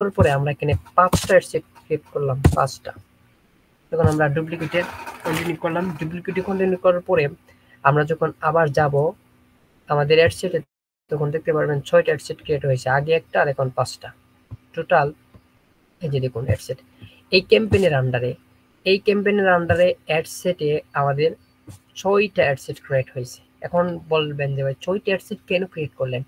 পরে আমরা এখানে 5টা অ্যাডসেট ক্রিয়েট করলাম, 5টা। তখন আমরা ডুপ্লিকেটে কন্টিনিউ করলাম। ডুপ্লিকেটে কন্টিনিউ করার পরে আমরা যখন আবার যাব আমাদের অ্যাডসেটে, তখন দেখতে পারবেন 6টা অ্যাডসেট ক্রিয়েট হয়েছে, আগে একটা আর এখন 5টা। টোটাল এই যে দেখুন অ্যাডসেট। এই ক্যাম্পেইনের আন্ডারে অ্যাডসেটে আমাদের 6টা অ্যাডসেট ক্রিয়েট হয়েছে। এখন বলবেন যে ভাই 6টা অ্যাডসেট কেন ক্রিয়েট করলেন?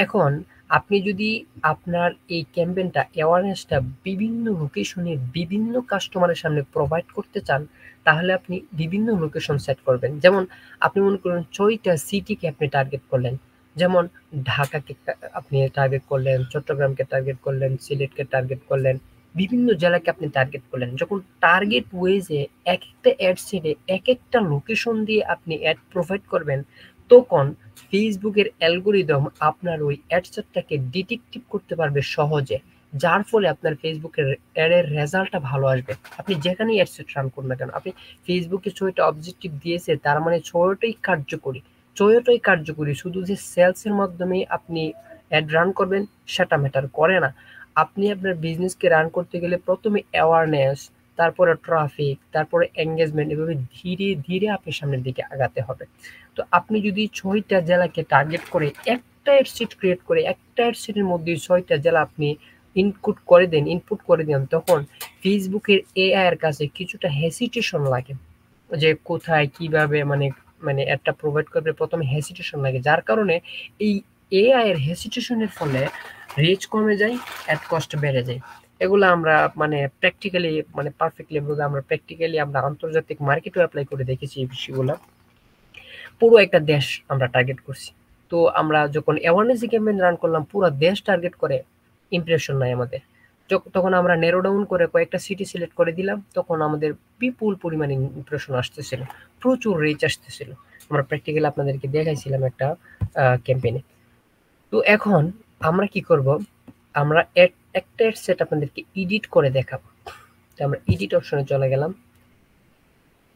এখন আপনি যদি আপনার এই ক্যাম্পেইনটা অ্যাওয়ারনেসটা বিভিন্ন লোকেশনে বিভিন্ন কাস্টমারের সামনে প্রোভাইড করতে চান, তাহলে আপনি বিভিন্ন লোকেশন সেট করবেন। যেমন আপনি মনে করুন 6টা সিটিকে আপনি টার্গেট করলেন, যেমন ঢাকাকে আপনি টার্গেট করলেন, চট্টগ্রামকে টার্গেট করলেন, সিলেটকে টার্গেট করলেন, বিভিন্ন জেলাকে আপনি টার্গেট করলেন। যখন টার্গেট ওয়েজে এক একটা অ্যাড সেটে এক একটা লোকেশন দিয়ে আপনি অ্যাড প্রোভাইড করবেন, তখন ফেসবুকের অ্যালগোরিদম আপনার ওই অ্যাড সেটটাকে ডিটেক্টিভ করতে পারবে সহজে, যার ফলে আপনার ফেসবুকের অ্যাডের রেজাল্টটা ভালো আসবে। আপনি যেখানেই অ্যাড সেট রান করুন না কেন, আপনি ফেসবুকে 6টা অবজেক্টিভ দিয়েছে, তার মানে 6টাই কার্যকরী। শুধু যে সেলসের মাধ্যমে আপনি অ্যাড রান করবেন সেটা ম্যাটার করে না। আপনি আপনার বিজনেসকে রান করতে গেলে প্রথমে অ্যাওয়ারনেস, তারপরে ট্রাফিক, তারপরে এঙ্গেজমেন্ট, এভাবে ধীরে ধীরে আপনি সামনের দিকে আগাতে হবে। তো আপনি যদি 6টা জেলাকে টার্গেট করে একটা অ্যাডসেট ক্রিয়েট করে একটা অ্যাডসেটের মধ্যে 6টা জেলা আপনি ইনপুট করে দেন, তখন ফেসবুকের এআই এর কাছে কিছুটা হেসিটেশন লাগে যে কোথায় কিভাবে মানে মানে অ্যাডটা প্রোভাইড করবে, প্রথমে হেসিটেশন লাগে, যার কারণে এই এআই এর হেসিটেশনের ফলে রিচ কমে যায়, অ্যাড কস্ট বেড়ে যায়। এগুলো আমরা মানে প্র্যাকটিক্যালি মানে পারফেক্টলি আমরা আন্তর্জাতিক মার্কেটও অ্যাপ্লাই করে দেখেছি এই বিষয়গুলো। পুরো একটা দেশ আমরা টার্গেট করছি। তো আমরা যখন অ্যাওয়ারনেস ক্যাম্পেইন রান করলাম, পুরো দেশ টার্গেট করে ইমপ্রেশন নাই আমাদের। তখন আমরা ন্যারো ডাউন করে কয়েকটা সিটি সিলেক্ট করে দিলাম, তখন আমাদের বিপুল পরিমাণে ইমপ্রেশন আসতেছিল, প্রচুর রিচ আসতেছিল। আমরা প্র্যাকটিক্যালি আপনাদেরকে দেখাইছিলাম একটা ক্যাম্পেইনে। তো এখন আমরা কি করব, আমরা একটা সেট আপনাদেরকে এডিট করে দেখাবো। তো আমরা এডিট অপশনে চলে গেলাম।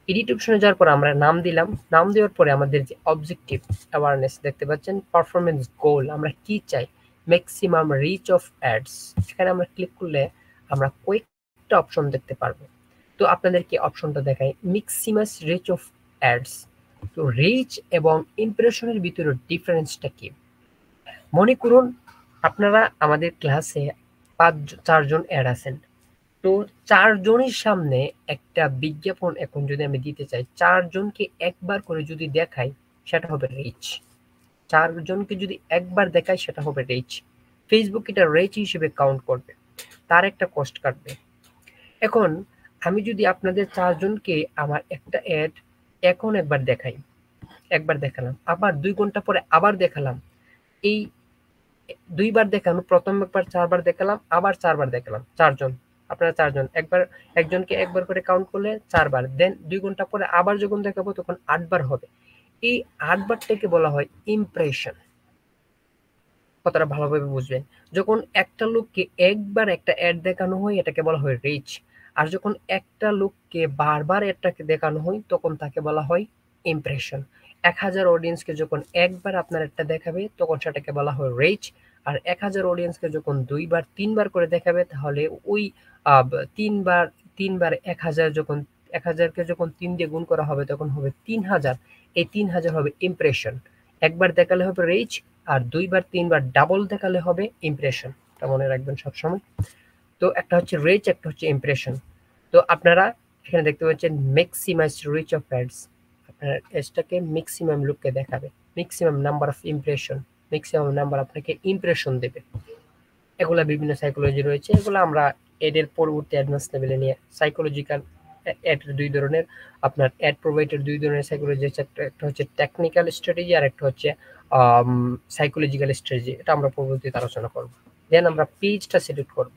এডিট অপশনে যাওয়ার পর আমরা নাম দিলাম। নাম দেওয়ার পরে আমাদের যে অবজেক্টিভ অ্যাওয়ারনেস দেখতে পাচ্ছেন, পারফরমেন্স গোল, আমরা কি চাই, ম্যাক্সিমাম রিচ অফ অ্যাডস। এখানে আমরা ক্লিক করলে আমরা কয়েকটা অপশন দেখতে পারবো। তো আপনাদেরকে অপশনটা দেখাই, ম্যাক্সিমাস রিচ অফ অ্যাডস। তো রিচ এবং ইমপ্রেশনের ভিতরে ডিফারেন্সটা কি? মনে করুন আপনারা আমাদের ক্লাসে 4জন অ্যাড আছেন। তো 4জনের সামনে একটা বিজ্ঞাপন এখন যদি আমি দিতে চাই, 4জনকে একবার করে যদি দেখাই, সেটা হবে রিচ। 4জনকে যদি একবার দেখাই সেটা হবে রিচ। ফেসবুক এটা রিচ হিসেবে কাউন্ট করবে, তার একটা কস্ট কাটবে। এখন আমি যদি আপনাদের 4জনকে আমার একটা অ্যাড এখন একবার দেখালাম, আবার 2 ঘন্টা পরে আবার দেখালাম, এই 2বার দেখানো, প্রথম একবার 4বার দেখালাম, আবার 4বার দেখালাম, 4জন, আপনারা 4জন, একজনকে একবার করে কাউন্ট করলে 4বার, দেন 2 ঘন্টা পরে আবার যখন দেখাবো তখন 8বার হবে। এই 8বারটাকে বলা হয় ইমপ্রেশন। কথাটা ভালোভাবে বুঝবেন। যখন একটা লোককে একবার একটা অ্যাড দেখানো হয়, এটাকে বলা হয় রিচ। আর যখন একটা লোককে বারবার অ্যাডটাকে দেখানো হয়, তখন তাকে বলা হয় ইমপ্রেশন। 1000 অডিয়েন্সকে যখন একবার আপনার একটা দেখাবে, তখন সেটাকে বলা হয় রিচ। আর 1000 অডিয়েন্সকে যখন 2বার 3বার করে দেখাবে, তাহলে ওই 3বার 1000, যখন 1000কে যখন 3 দিয়ে গুণ করা হবে, তখন হবে 3000। এই 3000 হবে ইমপ্রেশন। একবার দেখালে হবে রিচ, আর 2বার 3বার ডাবল দেখালে হবে ইমপ্রেশন। এটা মনে রাখবেন সবসময়। তো একটা হচ্ছে রিচ, একটা হচ্ছে ইমপ্রেশন। তো আপনারা এখানে দেখতে পাচ্ছেন ম্যাক্সিমাইজ রিচ অফ অ্যাডস। আপনার অ্যাডসটাকে ম্যাক্সিমাম লোককে দেখাবে, maximum number of impression, maximum number আপনাকে ইমপ্রেশন দেবে। এগুলা বিভিন্ন সাইকোলজি রয়েছে, এগুলো আমরা এডের পরবর্তী অ্যাডভান্স লেভেলে নিয়ে সাইকোলজিক্যাল অ্যাড 2 ধরনের, আপনার অ্যাড প্রোভাইডার 2 ধরনের সাইকোলজি, একটা হচ্ছে টেকনিক্যাল স্ট্র্যাটেজি আর একটা হচ্ছে সাইকোলজিক্যাল স্ট্র্যাটেজি। এটা আমরা পরবর্তীতে আলোচনা করব। দেন আমরা পেজটা সিলেক্ট করব।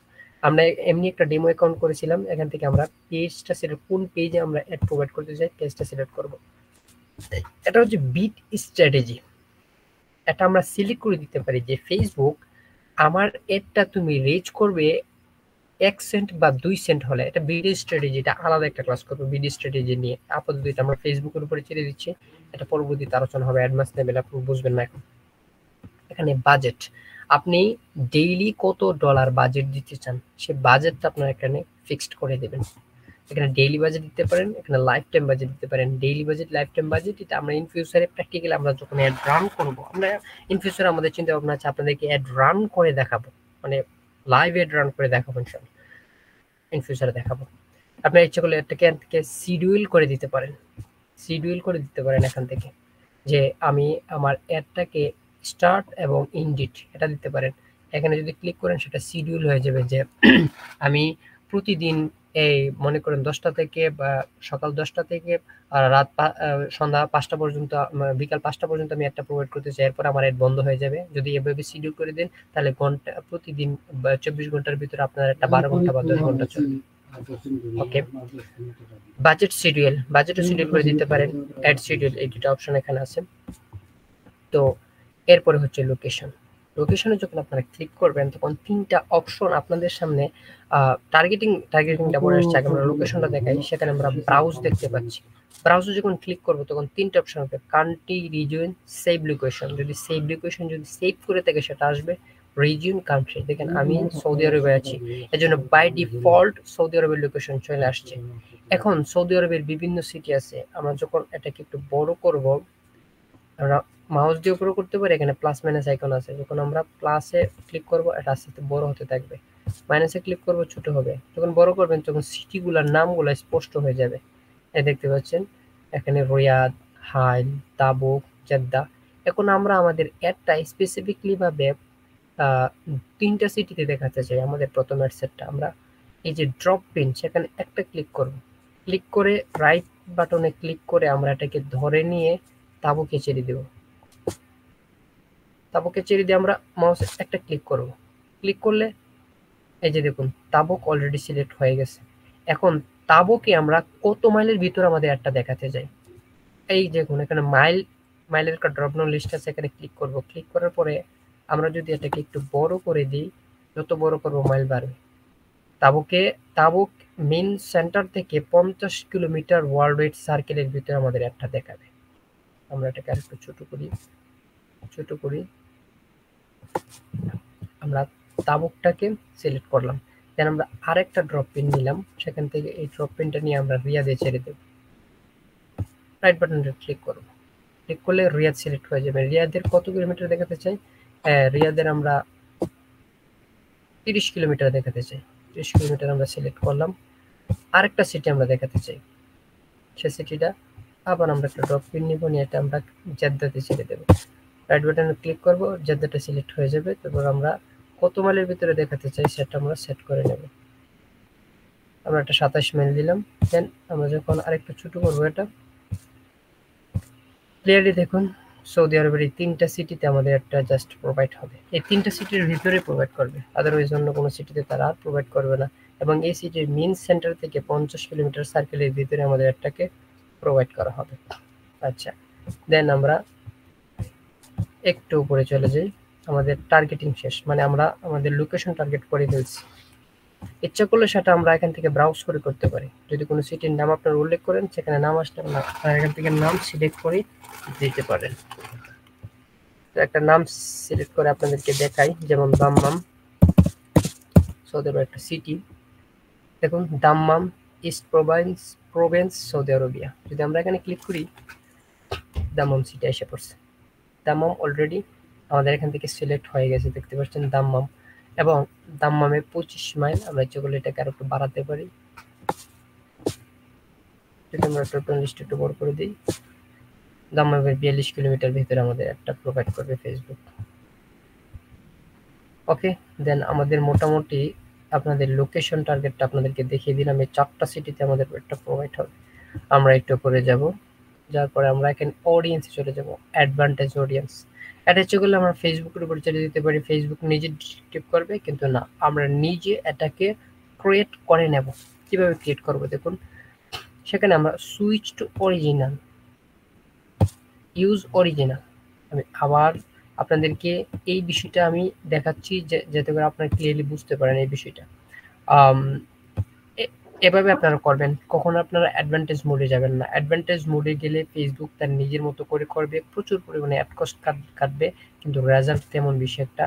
আমরা এমনি একটা ডেমো অ্যাকাউন্ট করেছিলাম, এখান থেকে আমরা পেজটা সিলেক্ট, কোন পেজে আমরা অ্যাড প্রোভাইড করতে চাই, পেজটা সিলেক্ট করব। এটা হচ্ছে বিট স্ট্র্যাটেজি। এটা আমরা সিলেক্ট করে দিতে পারি যে ফেসবুক আমার অ্যাডটা তুমি রিচ করবে 1 সেন্ট বা 2 সেন্ট হলে। এটা বিডি স্ট্র্যাটেজি, এটা আলাদা একটা ক্লাস করবো বিডি স্ট্র্যাটেজি নিয়ে। আপাতত এটা আমরা ফেসবুকের উপরে ছেড়ে দিচ্ছি, এটা পরবর্তীতে আলোচনা হবে, অ্যাডভান্স লেভেলে আপনি বুঝবেন না এখন। এখানে বাজেট, আপনি ডেইলি কত ডলার বাজেট দিতে চান, সে বাজেটটা আপনার এখানে ফিক্সড করে দেবেন। এখানে ডেইলি বাজেট দিতে পারেন, এখানে লাইফ টাইম বাজেট দিতে পারেন। Daily budget, life time budget, এটা আমরা ইন ফিউচারে প্র্যাকটিক্যালি আমরা যখন অ্যাড রান করব, আমরা ইন ফিউচারে আমাদের চিন্তা ভাবনা আছে আপনাদেরকে অ্যাড রান করে দেখাবো, মানে লাইভ অ্যাড রান করে দেখাবো ইনশাআল্লাহ, ইন ফিউচারে দেখাবো। আপনার ইচ্ছা করলে এটাকে শিডিউল করে দিতে পারেন, শিডিউল করে দিতে পারেন এখান থেকে, যে আমি আমার অ্যাডটাকে স্টার্ট এবং ইন্ডিট এটা দিতে পারেন। এখানে যদি ক্লিক করেন সেটা শিডিউল হয়ে যাবে, যে আমি প্রতিদিন এই মনে করেন 10টা থেকে বা সকাল 10টা থেকে রাত সন্ধ্যা 5টা পর্যন্ত, বিকাল 5টা পর্যন্ত আমি একটা প্রোভাইড করতে চাই, এরপর আমার অ্যাড বন্ধ হয়ে যাবে। যদি এভাবে শিডিউল করে দেন তাহলে ঘন্টা প্রতিদিন 24 ঘন্টার ভিতরে আপনার একটা 12 ঘন্টা বা 10 ঘন্টা চলবে। ওকে, বাজেট শিডিউল, বাজেটও শিডিউল করে দিতে পারেন, অ্যাড শিডিউল, এই দুটো অপশন এখানে আছে। তো এরপরে হচ্ছে লোকেশন। লোকেশনে যখন আপনারা ক্লিক করবেন তখন 3টা অপশন আপনাদের সামনে, টার্গেটিংটা পরে আসছে, আগে আমরা লোকেশনটা দেখাই। সেখানে আমরা ব্রাউজ দেখতে পাচ্ছি। ব্রাউজে যখন ক্লিক করব তখন 3টা অপশন হবে, কান্ট্রি, রিজিয়ন, সেভ লোকেশন। যদি সেভ লোকেশন যদি সেভ করে থাকে সেটা আসবে, রিজিয়ন, কান্ট্রি। দেখেন আমি সৌদি আরবে আছি, এজন্য বাই ডিফল্ট সৌদি আরবের লোকেশন চলে আসছে। এখন সৌদি আরবের বিভিন্ন সিটি আছে, আমরা যখন এটাকে একটু বড় করব, আমরা মাউস দিয়ে উপরে করতে পারি, এখানে প্লাস মাইনাস আইকন আছে, যখন আমরা প্লাসে ক্লিক করব এটা আস্তে আস্তে বড় হতে থাকবে, মাইনাসে ক্লিক করব ছোট হবে। যখন বড় করবেন তখন সিটিগুলোর নামগুলো স্পষ্ট হয়ে যাবে। এই দেখতে পাচ্ছেন এখানে রিয়াদ, হাইল, তাবুক, জেদ্দা। এখন আমরা আমাদের অ্যাডটা স্পেসিফিকলি ভাবে 3টা সিটিতে দেখাতে চাই। আমাদের প্রথম অ্যাড সেটটা আমরা এই যে ড্রপ পিন, সেখানে একটা ক্লিক করব, ক্লিক করে রাইট বাটনে ক্লিক করে আমরা এটাকে ধরে নিয়ে তাবুকে ছেড়ে দেব। তাবুকে ছেড়ে দিয়ে আমরা মাউসে একটা ক্লিক করব, ক্লিক করলে এই যে দেখুন তাবুক অলরেডি সিলেক্ট হয়ে গেছে। এখন তাবুকে আমরা কত মাইলের ভিতর আমাদের একটা দেখাতে যাই, এই দেখুন এখানে মাইলের একটা ড্রপ ডাউন লিস্ট আছে, এখানে ক্লিক করব। ক্লিক করার পরে আমরা যদি এটাকে একটু বড় করে দিই, যত বড় করব মাইল বাড়বে। তাবুক মেইন সেন্টার থেকে 50 কিলোমিটার ওয়ার্ল্ড ওয়াইড সার্কেলের ভিতরে আমাদের একটা দেখাবে। আমরা এটাকে আরেকটু ছোট করি, আমরা তাবুকটাকে সিলেক্ট করলাম। দেন আমরা আরেকটা ড্রপ পিন নিলাম, সেখান থেকে এই ড্রপ পিনটা নিয়ে আমরা রিয়াদে ছেড়ে দেব। রাইট বাটনটা ক্লিক করব, ক্লিক করলে রিয়াদ সিলেক্ট হয়ে যাবে। রিয়াদের কত কিলোমিটার দেখাতে চাই? রিয়াদের আমরা 30 কিলোমিটার দেখাতে চাই। 30 কিলোমিটার আমরা সিলেক্ট করলাম। আরেকটা সিটি আমরা দেখাতে চাই, সে সিটিটা আবার আমরা একটা ড্রপ পিন নিব, নিয়ে এটা আমরা জেদ্দাতে ছেড়ে দেব। রাইট বাটনে ক্লিক করব, জেদ্দাটা সিলেক্ট হয়ে যাবে। তারপর আমরা কত মাইলের ভিতরে দেখাতে চাই সেটা আমরা সেট করে নেব। আমরা একটা 27 মাইল দিলাম। দেন আমরা যখন আরেকটু ছোট করবো, এটা ক্লিয়ারলি দেখুন সৌদি আরবের এই 3টা সিটিতে আমাদের একটা জাস্ট প্রোভাইড হবে। এই 3টা সিটির ভিতরে প্রোভাইড করবে, আদারওয়াইজ অন্য কোনো সিটিতে তারা আর প্রোভাইড করবে না। এবং এই সিটির মেইন সেন্টার থেকে 50 কিলোমিটার সার্কেলের ভিতরে আমাদের একটাকে প্রোভাইড করা হবে। আচ্ছা, দেন আমরা একটু উপরে চলে যাই। আমাদের টার্গেটিং শেষ, মানে আমরা আমাদের লোকেশন টার্গেট করে ফেলছি। ইচ্ছা করলে সেটা আমরা এখান থেকে ব্রাউজ করে করতে পারি। যদি কোনো সিটির নাম আপনার উল্লেখ করেন, সেখানে নাম আসলে এখান থেকে নাম সিলেক্ট করে দিতে পারেন। তো একটা নাম সিলেক্ট করে আপনাদেরকে দেখাই, যেমন দাম্মাম, সৌদি আরবের একটা সিটি। দেখুন Dammam, east Province, Saudi Arabia. যদি আমরা এখানে ক্লিক করি, দাম্মাম সিটি এসে পড়ছে। দাম্মাম অলরেডি আমাদের এখান থেকে সিলেক্ট হয়ে গেছে, দেখতে পাচ্ছেন দাম্মাম। এবং দাম্মামে 25 মাইল, আমরা ইচ্ছে করলে এটাকে আরো একটু বাড়াতে পারি। যদি আমরা টোটাল লিস্ট একটু বড় করে দিই, দাম্মামের 42 কিলোমিটার ভিতরে আমাদের একটা প্রোভাইড করবে ফেসবুক। ওকে, দেন আমাদের মোটামুটি আপনাদের লোকেশন টার্গেটটা আপনাদেরকে দেখিয়ে দিলাম। এই 4টা সিটিতে আমাদের একটা প্রোভাইড হবে। আমরা একটু করে যাব, যার পরে আমরা এখানে অডিয়েন্সে চলে যাব, অ্যাডভান্টেজ অডিয়েন্স। এটা ইচ্ছে করলে আমরা ফেসবুকের উপর ছেড়ে দিতে পারি, ফেসবুক নিজে ডিসক্রিপ করবে, কিন্তু না, আমরা নিজে এটাকে ক্রিয়েট করে নেব। কিভাবে ক্রিয়েট করব দেখুন, সেখানে আমরা switch to original, use original. আমি আবার আপনাদেরকে এই বিষয়টা আমি দেখাচ্ছি, যাতে করে আপনারা ক্লিয়ারলি বুঝতে পারেন এই বিষয়টা। এভাবে আপনারা করবেন, কখনো আপনারা অ্যাডভান্টেজ মোডে যাবেন না। অ্যাডভান্টেজ মোডে গেলে ফেসবুক তার নিজের মতো করে করবে, প্রচুর পরিমাণে অ্যাড কস্ট কাটবে, কিন্তু রেজাল্ট তেমন বেশি একটা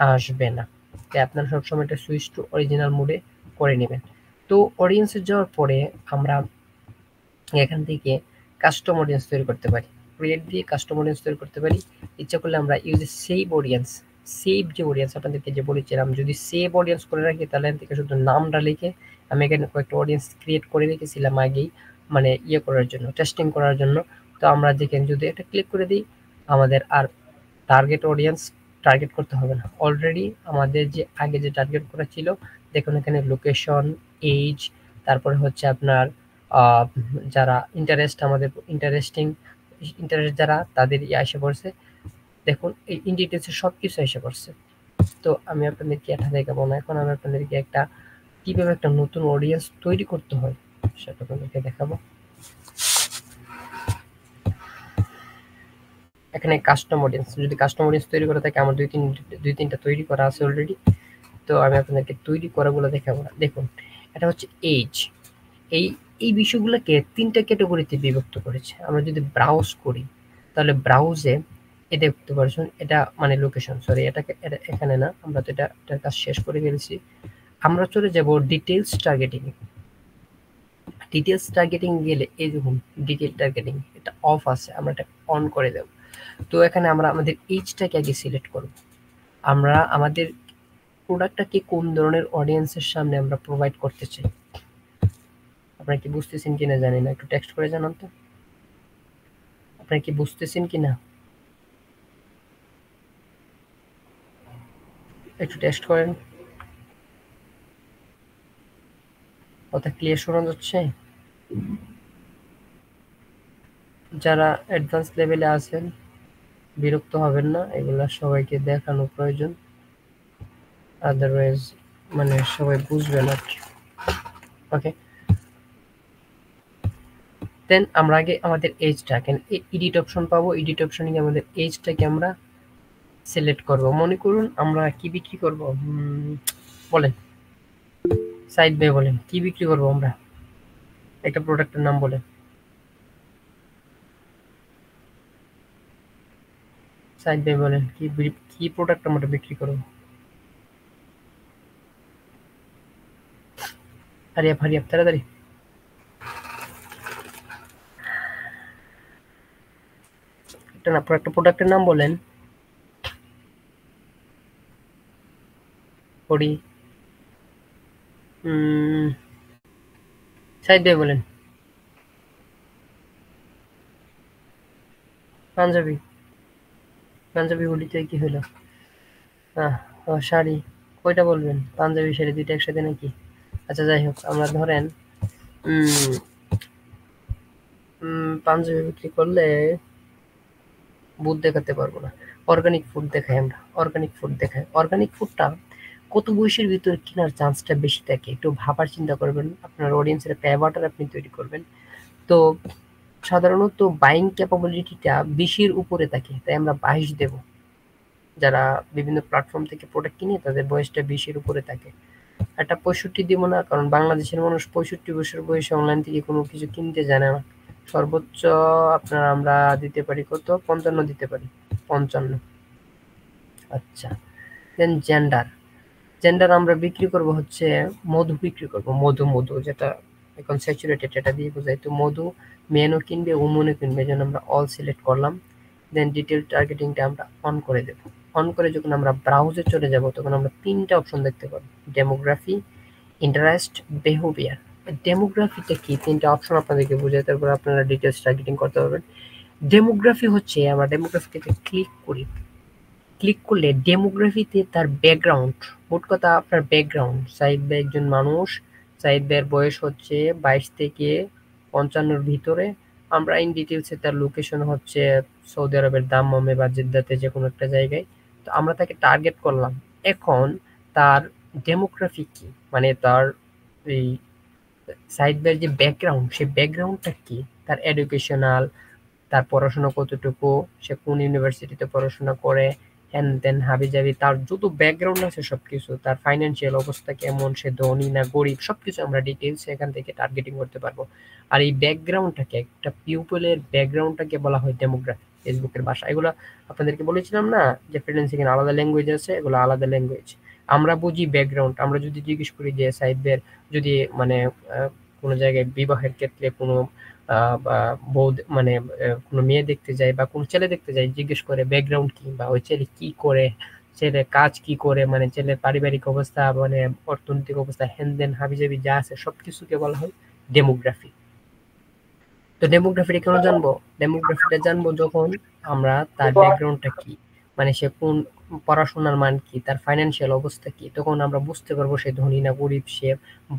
আসবে না। তাই আপনারা সবসময় এটা সুইচ টু অরিজিনাল মোডে করে নেবেন। তো অডিয়েন্সে যাওয়ার পরে আমরা এখান থেকে কাস্টম অডিয়েন্স তৈরি করতে পারি। ক্রিয়েট দিয়ে কাস্টম অডিয়েন্স তৈরি করতে পারি। ইচ্ছা করলে আমরা ইউজ সেভ অডিয়েন্স, সেভ যে অডিয়েন্স আপনাদেরকে যে বলেছিলাম, যদি সেভ অডিয়েন্স করে রাখি তাহলে এখান থেকে শুধু নামটা লিখে, আমি এখানে কয়েকটা অডিয়েন্স ক্রিয়েট করে রেখেছিলাম আগেই, মানে ইয়ে করার জন্য, টেস্টিং করার জন্য। তো আমরা দেখেন যদি এটা ক্লিক করে দিই, আমাদের আর টার্গেট অডিয়েন্স টার্গেট করতে হবে না। অলরেডি আমাদের যে আগে যে টার্গেট করা ছিল, দেখুন এখানে লোকেশন, এজ, তারপরে হচ্ছে আপনার যারা আমাদের ইন্টারেস্ট যারা তাদের এসে পড়ছে। দেখুন এই ইন ডিটেলসে সব কিছু এসে পড়ছে। তো আমি আপনাদেরকে এটা দেখাবো না, এখন আমি আপনাদেরকে কিভাবে একটা নতুন অডিয়েন্স তৈরি করতে হয় সেটা আপনাদেরকে দেখাবো। এখানে কাস্টম অডিয়েন্স, যদি কাস্টম অডিয়েন্স তৈরি করা থাকে, আমার দুই তিনটা তৈরি করা আছে অলরেডি। তো আমি আপনাদেরকে তৈরি করাগুলো দেখাবো। দেখুন এটা হচ্ছে এজ, এই বিষয়গুলোকে ৩টা ক্যাটাগরিতে বিভক্ত করেছে। আমরা যদি ব্রাউজ করি তাহলে ব্রাউজে দেখতে পারছেন, এটা মানে লোকেশন, সরি এটা এখানে না, আমরা তো এটার কাজ শেষ করে ফেলেছি। আমরা চলে যাব ডিটেলস টার্গেটিং। ডিটেলস টার্গেটিং গেলে এই দেখুন ডিটেল টার্গেটিং এটা অফ আছে, আমরা এটা অন করে দেব। তো এখানে আমরা আমাদের এইজটাকে আগে সিলেক্ট করব। আমরা আমাদের প্রোডাক্টটাকে কোন ধরনের অডিয়েন্সের সামনে আমরা প্রোভাইড করতে চাই। আপনারা কি বুঝতেছেন কিনা জানি না, একটু টেক্সট করে জানান তো আপনারা কি বুঝতেছেন কিনা, একটু টেক্সট করেন। কথা ক্লিয়ার শোনা যাচ্ছে? যারা অ্যাডভান্স লেভেলে আছেন বিরক্ত হবেন না, এগুলা সবাইকে দেখানো প্রয়োজন, আদারওয়াইজ মানে সবাই বুঝবে না। ওকে, দেন আমরা আগে আমাদের এজটা এডিট অপশন পাবো। এডিট অপশনে গিয়ে আমাদের এজটাকে আমরা সিলেক্ট করব। মনে করুন আমরা কি বিক্রি করব, বলেন সাইড বে, বলেন কি বিক্রি করব আমরা, একটা প্রোডাক্টের নাম বলেন। সাইড বে বলেন কি প্রোডাক্ট আমরা বিক্রি করব। হারিয়াপ তাড়াতাড়ি। একটা প্রোডাক্টের নাম বলেন। পড়ি সাইড বে বলেন। পাঞ্জাবি, পাঞ্জাবি হুডিতে কি হলো? শাড়ি, কয়টা বলবেন? পাঞ্জাবি শাড়ি দুইটা একসাথে নাকি? আচ্ছা যাই হোক, আমরা ধরেন পাঞ্জাবি বিক্রি করলে বুথ দেখাতে পারবো না, অর্গানিক ফুড দেখাই। আমরা অর্গানিক ফুড দেখাই। অর্গানিক ফুডটা কত বয়সের ভিতরে কেনার চান্সটা বেশি থাকে একটু ভাবার চিন্তা করবেন। আপনার অডিয়েন্সের প্যাভাটার আপনি তৈরি করবেন। তো সাধারণত বাইং ক্যাপাবিলিটিটা 20-এর উপরে থাকে, তাই আমরা 22 দেব। যারা বিভিন্ন প্ল্যাটফর্ম থেকে প্রোডাক্ট কিনে তাদের বয়সটা 20-এর উপরে থাকে। একটা 65 দিব না, কারণ বাংলাদেশের মানুষ 65 বছর বয়সে অনলাইন থেকে কোনো কিছু কিনতে জানে না। সর্বোচ্চ আপনার আমরা দিতে পারি কত, 55 দিতে পারি, 55। আচ্ছা, দেন জেন্ডার আমরা বিক্রি করব হচ্ছে মধু বিক্রি করব, মধু যেটা এখন স্যাচুরেটেড, এটা দিয়ে বোঝাই। তো মধু মেনও কিনবে, উমনও কিনবে, যেন আমরা অল সিলেক্ট করলাম। দেন ডিটেল টার্গেটিংটা আমরা অন করে দেব। অন করে যখন আমরা ব্রাউজে চলে যাব তখন আমরা 3টা অপশন দেখতে পাবো, ডেমোগ্রাফি, ইন্টারেস্ট, বিহেভিয়ার। ডেমোগ্রাফিটা কি, 3টা অপশন আপনাদেরকে বোঝাই, তারপর আপনারা ডিটেলস টার্গেটিং করতে পারবেন। ডেমোগ্রাফি হচ্ছে, আমরা ডেমোগ্রাফিতে ক্লিক করি, ক্লিক করলে ডেমোগ্রাফিতে তার ব্যাকগ্রাউন্ড, মোট কথা আপনার ব্যাকগ্রাউন্ড, সাইদ ভাই একজন মানুষ, সাইদ ভাইয়ের বয়স হচ্ছে 22 থেকে 55-র ভিতরে। আমরা ইন ডিটেলসে তার লোকেশন হচ্ছে সৌদি আরবের দাম্মামে বা জেদ্দাতে, যে কোনো একটা জায়গায়। তো আমরা তাকে টার্গেট করলাম। এখন তার ডেমোগ্রাফি কি, মানে তার এই সাইদ ভাইয়ের যে ব্যাকগ্রাউন্ড, সেই ব্যাকগ্রাউন্ডটা কি, তার এডুকেশনাল, তার পড়াশোনা কতটুকু, সে কোন ইউনিভার্সিটিতে পড়াশোনা করে, হ্যান ত্যান হাবিজাবি, তার যত ব্যাকগ্রাউন্ড আছে সবকিছু, তার ফাইন্যান্সিয়াল অবস্থা কেমন, সে ধনী না গরিব, সবকিছু আমরা ডিটেলস এখান থেকে টার্গেটিং করতে পারবো। আর এই ব্যাকগ্রাউন্ডটাকে, একটা পিউপলের ব্যাকগ্রাউন্ডটাকে বলা হয় ডেমোগ্রাফি। ফেসবুকের ভাষা। এগুলো আপনাদেরকে বলেছিলাম না যে ফ্রিল্যান্সিং এর আলাদা ল্যাঙ্গুয়েজ আছে, এগুলো আলাদা ল্যাঙ্গুয়েজ। আমরা বুঝি ব্যাকগ্রাউন্ড। আমরা যদি জিজ্ঞেস করি যে সাইদদের যদি মানে কোনো জায়গায় বিবাহের ক্ষেত্রে কোনো বা বউ মানে কোনো মেয়ে দেখতে যায় বা কোনো ছেলে দেখতে যায়, জিজ্ঞেস করে ব্যাকগ্রাউন্ড কি বা ওই ছেলে কি করে, ছেলে কাজ কি করে, মানে ছেলের পারিবারিক অবস্থা, মানে অর্থনৈতিক অবস্থা, হেনদেন হাবিজাবি যা আছে সবকিছুকে বলা হয় ডেমোগ্রাফি। তো ডেমোগ্রাফিটা কেন জানবো? ডেমোগ্রাফিটা জানবো যখন আমরা তার ব্যাকগ্রাউন্ডটা কি, মানে সে কোন পড়াশোনার মান কি, তার ফাইন্যান্সিয়াল অবস্থা কি, তখন আমরা বুঝতে পারবো সে ধনী না গরিব, সে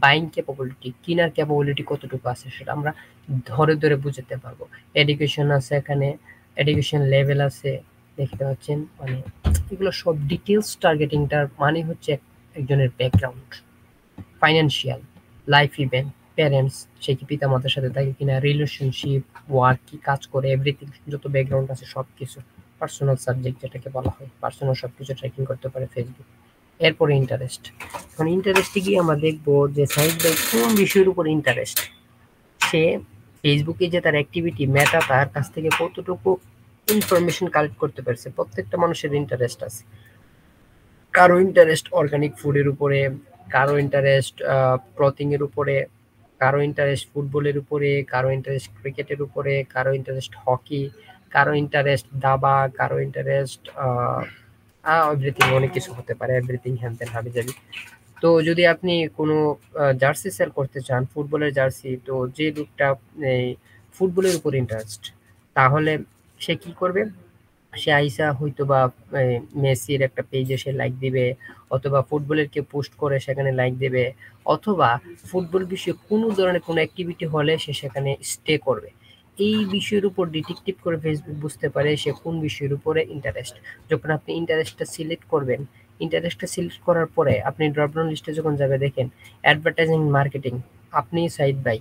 বাইং ক্যাপাবিলিটি, কিনার ক্যাপাবিলিটি কতটুকু আছে সেটা আমরা ধরে ধরে বুঝতে পারবো। এডুকেশন আছে এখানে, এডুকেশন লেভেল আছে, দেখতে পাচ্ছেন, মানে এগুলো সব ডিটেলস টার্গেটিংটার মানে হচ্ছে একজনের background, financial, life event, parents, সে কি পিতা মাতার সাথে থাকে কিনা, রিলেশনশিপ, ওয়ার্ক, কি কাজ করে, এভরিথিং, যত ব্যাকগ্রাউন্ড আছে সবকিছু, পার্সোনাল সাবজেক্ট যেটাকে বলা হয়, পার্সোনাল সবকিছু ট্র্যাকিং করতে পারে ফেসবুক। এরপরে ইন্টারেস্ট। এখন ইন্টারেস্টে গিয়ে আমরা দেখবো যে সাইদ ভাই কোন বিষয়ের উপর ইন্টারেস্ট, সে ফেসবুকে যে তার অ্যাক্টিভিটি, মেটা তার কাছ থেকে কতটুকু ইনফরমেশন কালেক্ট করতে পারছে। প্রত্যেকটা মানুষের ইন্টারেস্ট আছে, কারো ইন্টারেস্ট অর্গানিক ফুডের উপরে, কারো ইন্টারেস্ট ক্লথিং এর উপরে, কারো ইন্টারেস্ট ফুটবলের উপরে, কারো ইন্টারেস্ট ক্রিকেটের উপরে, কারো ইন্টারেস্ট হকি, কারো ইন্টারেস্ট দাবা, কারো ইন্টারেস্ট এভরিথিং, অনেক কিছু হতে পারে, এভরিথিং হ্যান ত্যান হাবিজাবি। তো যদি আপনি কোনো জার্সি সেল করতে চান, ফুটবলের জার্সি, তো যে লোকটা এই ফুটবলের উপর ইন্টারেস্ট, তাহলে সে কি করবে? সে আইসা হয়তোবা মেসির একটা পেজে সে লাইক দিবে, অথবা ফুটবলের কেউ পোস্ট করে সেখানে লাইক দেবে, অথবা ফুটবল বিষয়ে কোনো ধরনের কোনো অ্যাক্টিভিটি হলে সে সেখানে স্টে করবে। এই বিষয়ের উপর ডিটেকটিভ করে ফেসবুক বুঝতে পারে সে কোন বিষয়ের উপরে ইন্টারেস্ট। যখন আপনি ইন্টারেস্টটা সিলেক্ট করবেন, ইন্টারেস্টটা সিলেক্ট করার পরে আপনি ড্রপডাউন লিস্টে যখন যাবে, দেখেন অ্যাডভার্টাইজিং, মার্কেটিং, আপনি সাইড বাই,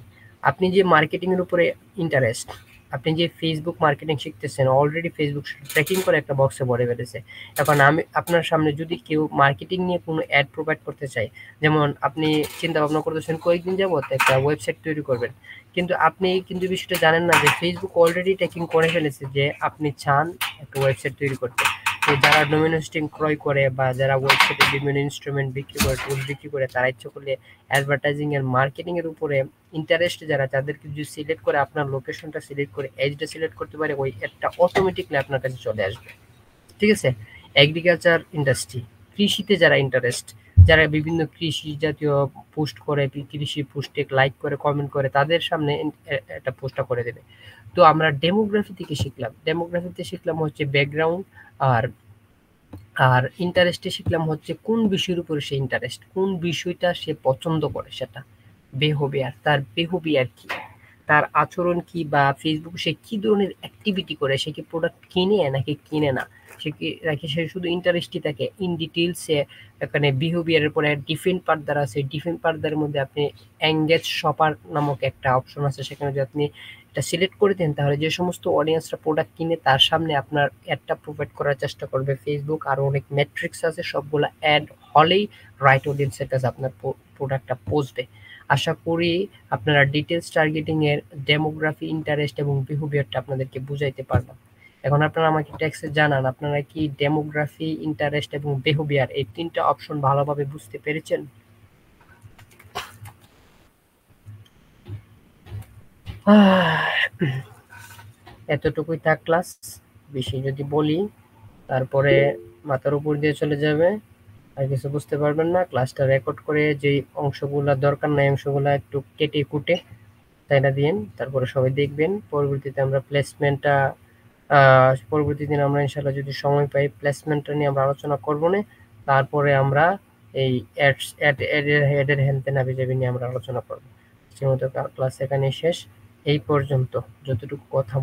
আপনি যে মার্কেটিং এর উপরে ইন্টারেস্ট, আপনি যে ফেসবুক মার্কেটিং শিখতেছেন, অলরেডি ফেসবুক ট্র্যাকিং করে একটা বক্সে ভরে ফেলেছে। এখন আমি আপনার সামনে যদি কেউ মার্কেটিং নিয়ে কোনো অ্যাড প্রোভাইড করতে চায়, যেমন আপনি চিন্তা ভাবনা করতেছেন কয়েকদিন যাবত একটা ওয়েবসাইট তৈরি করবেন, কিন্তু আপনি কিন্তু বিষয়টা জানেন না যে ফেসবুক অলরেডি ট্র্যাকিং করে ফেলেছে যে আপনি চান একটা ওয়েবসাইট তৈরি করতে। তো যারা ডোমেন হোস্টিং ক্রয় করে বা যারা ওয়েবসাইটে বিভিন্ন ইনস্ট্রুমেন্ট বিক্রি করে, টুল বিক্রি করে, তারা ইচ্ছে করলে অ্যাডভার্টাইজিং এর, মার্কেটিং এর উপরে ইন্টারেস্ট যারা, তাদেরকে যদি সিলেক্ট করে, আপনার লোকেশনটা সিলেক্ট করে, এজটা সিলেক্ট করতে পারে, ওই অ্যাডটা অটোমেটিকলি আপনার কাছে চলে আসবে। ঠিক আছে? এগ্রিকালচার ইন্ডাস্ট্রি, কৃষিতে যারা ইন্টারেস্ট, যারা বিভিন্ন কৃষি জাতীয় পোস্ট করে, কৃষি পোস্টে লাইক করে, কমেন্ট করে, তাদের সামনে একটা পোস্টটা করে দেবে। তো আমরা ডেমোগ্রাফি থেকে শিখলাম, ডেমোগ্রাফিতে শিখলাম হচ্ছে ব্যাকগ্রাউন্ড, আর আর ইন্টারেস্টে শিখলাম হচ্ছে কোন বিষয়ের উপরে সে ইন্টারেস্ট, কোন বিষয়টা সে পছন্দ করে, সেটা বিহেভিয়ার, তার বিহেভিয়ার কি, তার আচরণ কি, বা ফেসবুক সে কি ধরনের অ্যাক্টিভিটি করে, সে কি প্রোডাক্ট কিনে নাকি কিনে না, সে কি নাকি সে শুধু ইন্টারেস্টই থাকে ইন ডিটেলসে। এখানে বিহেভিয়ারের পরে ডিফারেন্ট পার্টদার আছে, ডিফারেন্ট পার্টদারের মধ্যে আপনি এঙ্গেজ শপার নামক একটা অপশন আছে, সেখানে যদি আপনি এটা সিলেক্ট করে দেন, তাহলে যে সমস্ত অডিয়েন্সরা প্রোডাক্ট কিনে তার সামনে আপনার অ্যাডটা প্রোভাইড করার চেষ্টা করবে ফেসবুক। আর অনেক মেট্রিক্স আছে, সবগুলো অ্যাড হলেই রাইট অডিয়েন্সের কাছে আপনার প্রোডাক্টটা পৌঁছবে। আশা করি আপনারা ডিটেলস টার্গেটিং এর ডেমোগ্রাফি, ইন্টারেস্ট এবং বিহেভিয়ারটা আপনাদেরকে বুঝাইতে পারলাম। এখন আপনারা আমাকে টেক্সটে জানান, আপনারা কি ডেমোগ্রাফি, ইন্টারেস্ট এবং বিহেভিয়ার এই তিনটা অপশন ভালোভাবে বুঝতে পেরেছেন? এতটুকুই থাক ক্লাস। বেশি যদি বলি তারপরে মাথার উপর দিয়ে চলে যাবে, আর কিছু বুঝতে পারবেন না। ক্লাসটা রেকর্ড করে যে অংশগুলো দরকার নাই অংশগুলো একটু কেটে কুটে তাইনা দিয়েন, তারপরে সবাই দেখবেন। পরবর্তীতে আমরা প্লেসমেন্টটা পরবর্তী দিন আমরা ইনশাল্লাহ যদি সময় পাই প্লেসমেন্টটা নিয়ে আমরা আলোচনা করবো না। তারপরে আমরা এই অ্যাডের হ্যান্ডেন হাবিজাবি নিয়ে আমরা আলোচনা করবো। সেই মতো ক্লাস এখানে শেষ। এই পর্যন্ত যতটুকু কথা